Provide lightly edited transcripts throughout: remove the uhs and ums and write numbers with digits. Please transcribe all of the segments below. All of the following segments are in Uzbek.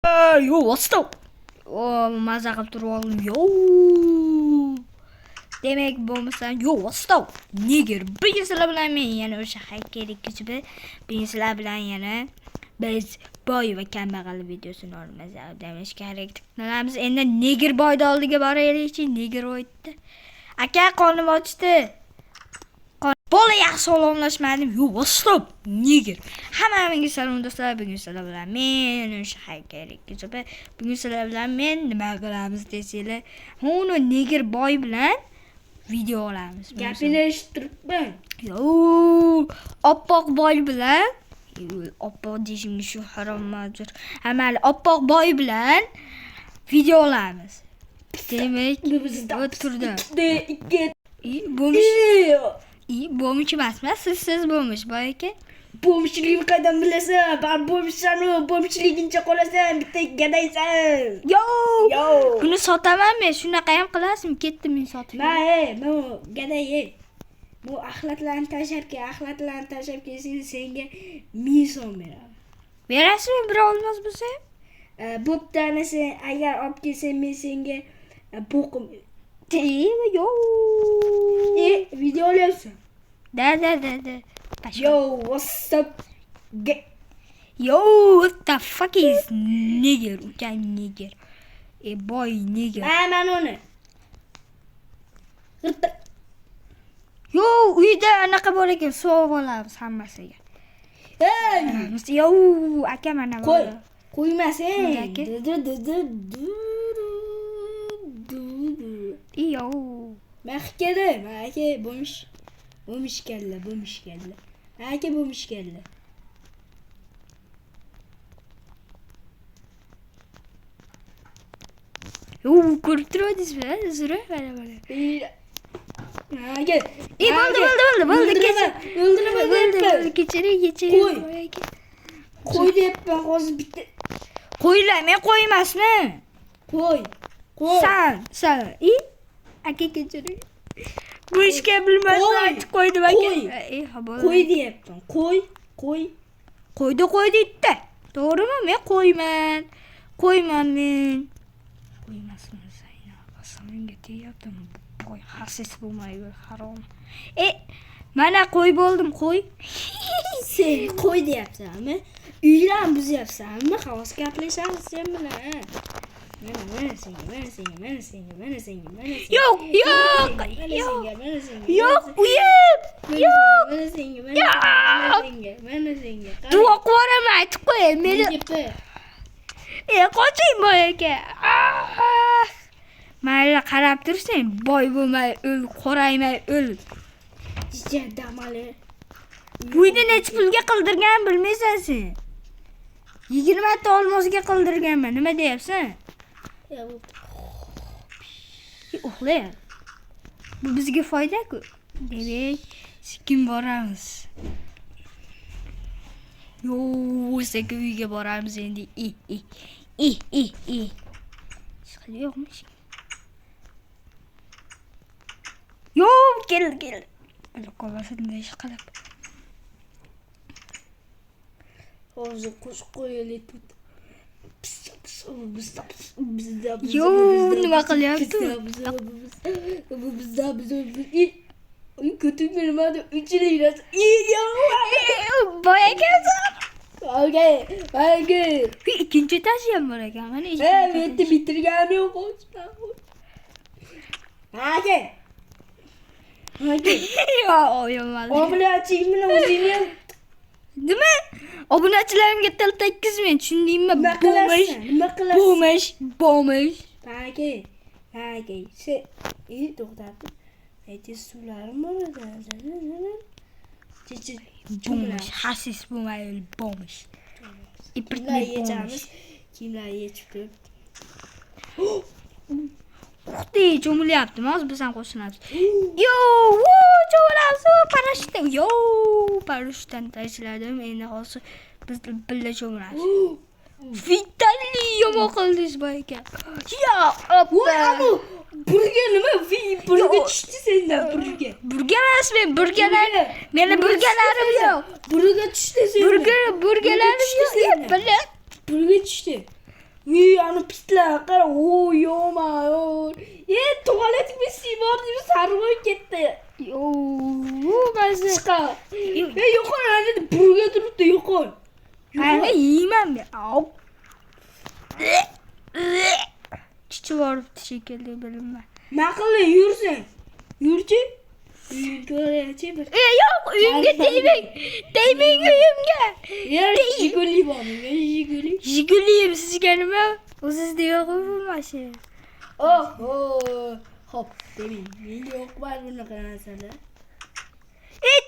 Yo, what's up? O, maza qilib turib oldim. Yo. Demak, bo'lmasa, yo, what's up? Nigger. Bugun sizlar bilan men yana o'sha haykalik kuchibi. Bugun sizlar bilan yana biz boy va kambag'al videosini olamiz. Demishga harakat qilamiz. Endi nigger boyni oldiga boraylik-chi. Nigger o'tdi. Aka, qonim ochdi. Bola yaxshi salomlashmadim. Yo, what's up? Nigger. Hammaga salom do'stlar. Bugun sizlar bilan men o'sha haykalik kuchibi. Bugun sizlar bilan men nima qilamiz desanglar, uni nigger boy bilan video olamiz. Gapini eshittiribman. Yo, oppoq boy bilan, oppoq deyishimga shu harom mavjud. Amali oppoq boy bilan video olamiz. Demak, o'tirdi. Bo'lmish emasmi? Siz bo'lmish boy aka. Bo'lmishligini qaydan bilasan? Ben bo'lmishsan-u, bo'lmishligincha qolasan, bitta gadaysan. Yo! Buni sotaman men. Shunaqa ham qilasizmi? Ketdim men sotib. Bu gaday. Bu axlatlarni tashlab kelsang senga 1000 so'm beraman. Berasizmi? Bir olmaz bo'lsa? Bo'ptani sen agar olib kelsang men senga boqim. Yo. Video olyapsan. Da. Yo, what's up? Yo, what the fuck is nigger? Ukam nigger. Boy nigger. Man uni. Yo, uyda anaqa bor ekan, sovg'a olamiz hammasiga. Yo, aka mana bu. Qo'ymasang. Yo. Mahkada, aka bo'lmish kalla. Aka bo'lmish kalla. Yo, ko'rib turibsizmi? Zura mana. Aka. Bo'ldi. Kechiring. Qo'y deyapman hozir bitta. Qo'ylar, men qo'ymasman. Qo'y. San. Aka kechiring. Bu ishga bilmasdan aytib qo'ydim aka. Qo'y deyapman. Qo'y. Qo'ydi itda. To'g'rimi? Men qo'yman men. Qo'ymasman Zaynab. Asalimga deyaptim. Qo'y xasis bo'lmaydi, harom. Mana qo'y bo'ldim, qo'y. Sen qo'y deyapsanmi? Uylarni buzyapsanmi? Havas gaplashamiz sen bilan. Mana senga. Yo'q. Mana senga. Duo qo'raman, aytib qo'y. Meni qoching boy aka. Mayli qarab tursang, boy bo'lmay o'l, qo'raymay o'l. Damali. Uyni necha pulga qildirgan bilmaysan sen. 20 ta olmosga qildirganman. Nima deyapsan? Uxlay. Bu bizga foyda-ku. Demak, sekin boramiz. Yo, sekin uyga boramiz endi. Chiqadi yo'qmi? Yo, kel. Qo'lbasin ish qilib. Hozir qo'shib qo'yaylik. Yo, nima qilyapti? Ko'tingni nimada uchilayapti? Boy ekansan. Okay. Ikkinchi etaji ham bor ekan. Mana bitta bitirganim yo'q. Aka. Yo, yomon. Obunachining o'zini ham nima? Obunachilarimga til tekkizmen, tushundingmi? Nima qilasiz? Bo'lmish. Aka. To'xtatib. Aytib suvlarim bor edi. Bo'lmish. Xasis bo'lmaydi, bo'lmish. Kimlar yechamiz? Kimlar yechib turibdi? Uxtay, cho'milyaptimi? Hozir biz ham qo'shilamiz. Yo, cho'milamiz, parashutdan. Yo, parashutdan tashladim. Endi hozir biz birga cho'milamiz. Vitali yomon qildingiz boy aka. Yo, oppa. Burga nima? Burga tushdi sendan burga. Burga emas, meni burgalarim yo'q. Burga tushdi sendan. Burgalarim yo'q. Burga tushdi. Ana pislar qara. Yo'ma. Tuvalet misi bor deb sarg'oy ketdi. Mazza. Chiqa. Yo'qol, ana burga turibdi, yo'qol. Qani yeyman men. Au. Chichi boribdi shekilli bilinma. Maqilli yursang. Yurchi. Ko'rachi bir. Yo'q, uyimga tegmang. Tegmang uyimga. Jiguli bormi? Jiguli. Jiguliyim sizga nima? O'zizda yo'q-ku bu mashina. Hop, demin. Men yo'q bor bunaqa narsalar.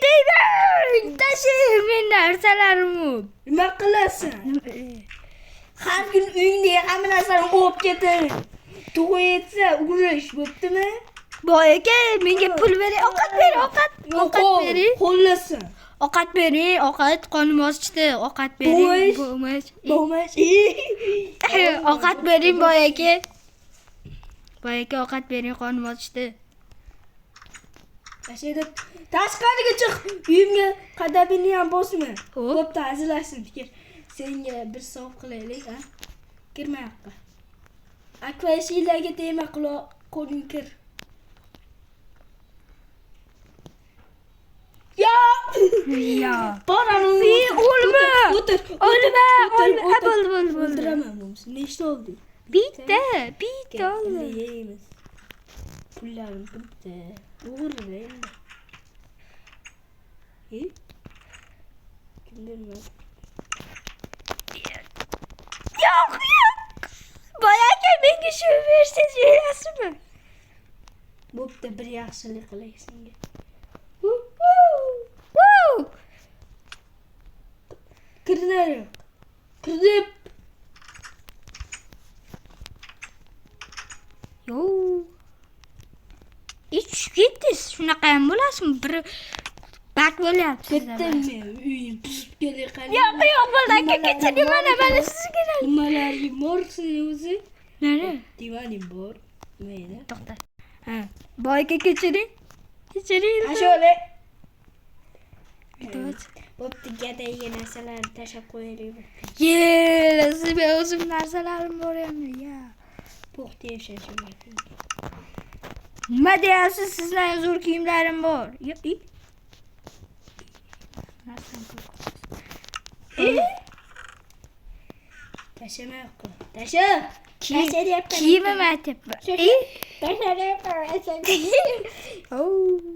Tegmang! Tashlang men narsalarimni. Nima qilasan? Har kun uyingdagi hamma narsani olib ketib. Tug'ib yetsa, urish bo'ptimi? Boy aka, menga pul bering, ovqat bering, ovqat bering. Qo'llasin. Ovqat bering, ovqat qonim ochdi, ovqat bering. Bo'lmas. Ovqat bering boy aka. Boy aka, ovqat bering, qonim ochdi. Ashada tashqariga chiq. Uyimga qadamingni ham bosma. Xo'p. Bo'pti, hazillashsin fikr. Senga bir sov qilaylik, ha? Kirma yoqqa. Akvashiylarga tegma, qo'ling kir. Ya! Bor ana. O'lma. O'tir. O'lma. Bo'ldi. O'ldiraman bo'lsa. Nechta oldi? Bitta oldi. Yeymiz. Pullarim bitta. O'g'irla endi. Kim bilmadi? Yo'q. Boy aka, menga shu bersangiz berasizmi? Bo'pti, bir yaxshilik qilay senga. Kirdi. Yo. Tushib ketdingiz. Shunaqa ham bo'lasizmi? Bir bak bo'lyapti. Ketdim men. Uyim buzib kelayotgan. Yo'q, bo'ldi aka, kechiring, mana sizga. Nimalaring bor sening o'zi? Nari? Divaning bor. Mayli. To'xta. Ha, boy aka, kechiring. Ashole. Iltimos. Bo'pti, gadayga narsalarni tashab qo'yaylik. Men o'zim narsalarim bor endi, ya. Puxta yashashim kerak. Nima deyapsiz? Sizlarning zo'r kiyimlarim bor. Tashama yo'q. Tasha deyapman. Kiyimim aytyapman. Tasha deyapman.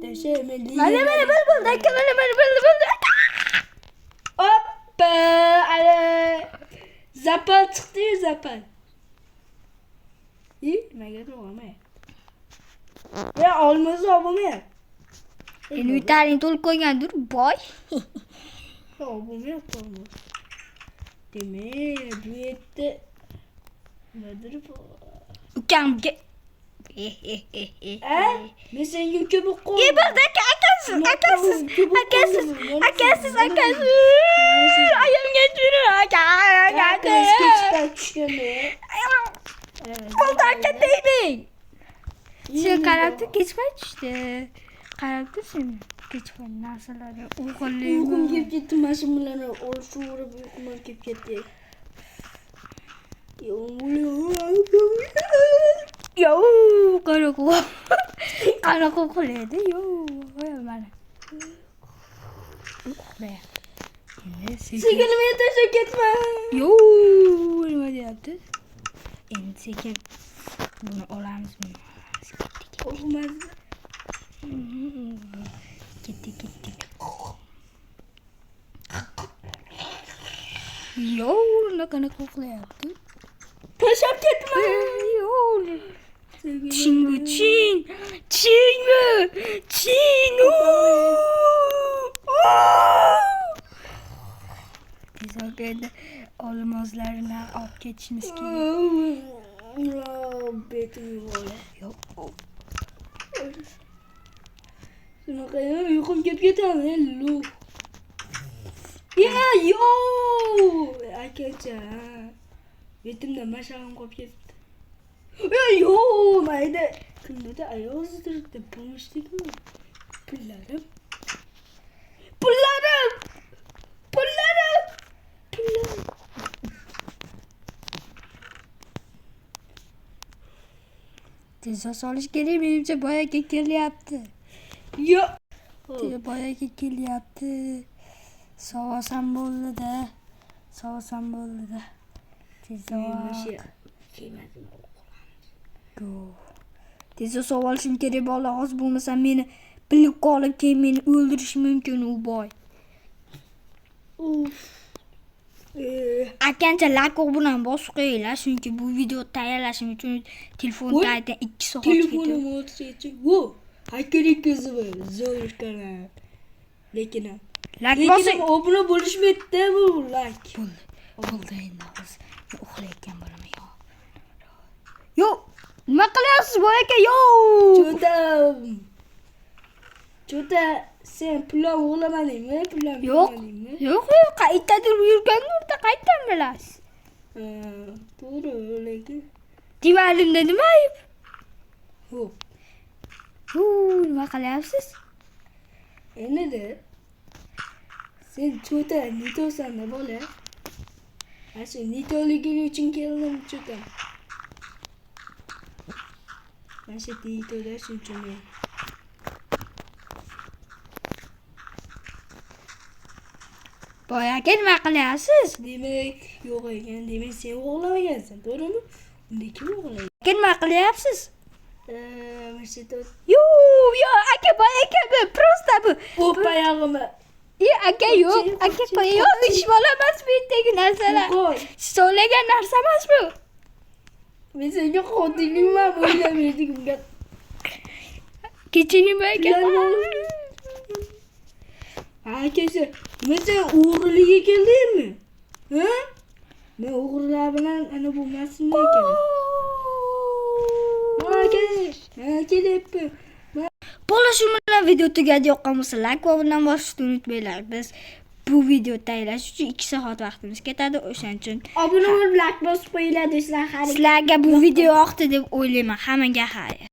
Tasha men. Mana bo'ldi aka, mana bo'ldi. Hoppa! Ala. Zapal chiqdi, zapal. Nimaga to'g'rimay? Ya olmaz olmayapti. Inventaring to'lib qo'ygandir, boy. Olmayapti. Demak, bu yerda nimadir bu? Ukamga. Men senga ko'p qo'y. Bo'ldi aka, akasiz. Ayamga tushir, aka. Tushganda. Bo'ldi aka, tegmang. Sen qarab tur, kechmay tushdi. Qarab tur sen. Kechmay narsalarni o'g'irlayman. Uyqum kelib ketdi, mashinalarni olishib uyqum kelib ketdi. Yo, qanaqa qo'yadi? Yo, mana. Qo'ya. Sekin meni tashlab ketma. Yo, nima deyapti? Endi sekin buni olamizmi? Olmaz. Ketdi. Yo, qanaqa qo'yapti? Tashlab ketma. Yo. Ching. Tezroq olmozlarni olib ketishimiz kerak. Betim yo'q. Yo'q. Shunaqa uyqum kelib ketadi, lu. Yo! Akacha. Betimda mashag'im qolib ketdi. Yo, mayda. Kimda ayoz turibdi, bo'lmishdikmi? Pullarim. Tezroq solish kerak, menimcha boyaga kelyapti. Yo. Boyaga kelyapti. Sovasam bo'ldi-da. Sovasam bo'ldi-da. Tezroq. Tezroq sovolishim kerak bola, hozir bo'lmasa meni bilib qolib, keyin meni o'ldirishi mumkin u boy. Akkancha like bilan bosib qo'yinglar, chunki bu video tayyorlashim uchun telefon tayyordan 2 soat ketdi. Telefonim o'tirchi. Wo, haykalik ko'zi bor, zo'r kana. Lekin obuna bo'lishmaydi bu like. Bo'ldi endi hozir. Uxlayotgan bo'laman yo. Yo, nima qilyapsiz boy aka? Yo! Cho'ta, sen pullar o'g'lamadingmi? Yo'q, qaytadir yurgan o'rta qaytdan bilasiz? To'g'ri, lekin Divalimda nima ayb? yo'q. Nima qilyapsiz? Endi sen cho'ta nitosan-da bola. Ashu nitoliging uchun keldim cho'ta. Mana nitoda shunchami. Boy aka nima qilyapsiz? Demak, yo'q ekan. Demak, sen o'g'lamagansan, to'g'rimi? Unda kim o'g'laydi? Aka nima qilyapsiz? Mana Yo, aka boy aka bu просто bu. O'payog'imi. Aka yo'q, aka yo'q, ish bola emas bu yerdagi narsalar. So'lagan narsa emas bu. Men senga xotiningman o'ylamaydim unga. Kechiring aka. Akasi, sen o'g'rilikka keldingmi? Ha? Men o'g'rilar bilan ana bo'lmasin kerak. Kelyapti. Bola shu bilan video tugadi. Yoqqan bo'lsa like va bundan bosishni unutmanglar. Biz bu video tayyorlash uchun 2 soat vaqtimiz ketadi. O'shaning uchun obuna bo'lib like bosib qo'yinglar do'stlar. Sizlarga bu video yoqdi deb o'ylayman. Hammaga xayr.